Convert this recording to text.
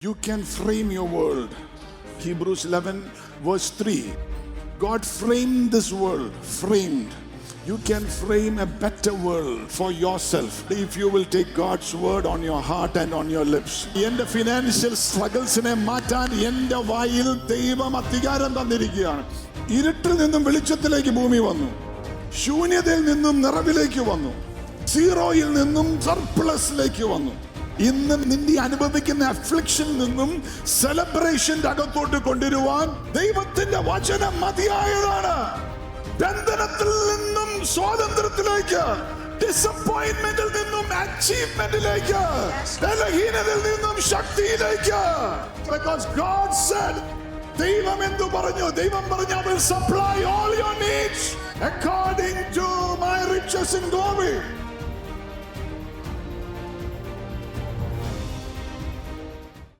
You can frame your world. Hebrews 11 verse 3. God framed this world, framed. You can frame a better world for yourself if you will take God's word on your heart and on your lips. എന്റെ financial സ്ട്രഗിൾസിനെ മാറ്റാൻ എന്റെ വായിൽ ദൈവം അധികാരം തന്നിരിക്കുകയാണ്. ഇരുട്ടിൽ നിന്നും വെളിച്ചത്തിലേക്ക് ഭൂമി വന്നു, ശൂന്യതയിൽ നിന്നും നിറവിലേക്ക് വന്നു, സീറോയിൽ നിന്നും സർപ്ലസിലേക്ക് വന്നു. ഇന്ന് നിന്റെ അനുഭവിക്കുന്ന അഫ്ലിക്ഷനിൽ നിന്നും സെലിബ്രേഷന്റെ അകത്തോട്ട് കൊണ്ടുവരുവാൻ ദൈവത്തിന്റെ വചനം മതിയായതാണ്. ബന്ധനത്തിൽ നിന്നും സ്വാതന്ത്ര്യത്തിലേക്ക്, ഡിസപ്പോയിന്റ്മെന്റിൽ നിന്നും അച്ചീവ്മെന്റിലേക്ക്, ബലഹീനതയിൽ നിന്നും ശക്തിയിലേക്ക്. Because God said, ദൈവം എന്തു പറഞ്ഞു? ദൈവം പറഞ്ഞു, I will supply all your needs according to my riches in glory.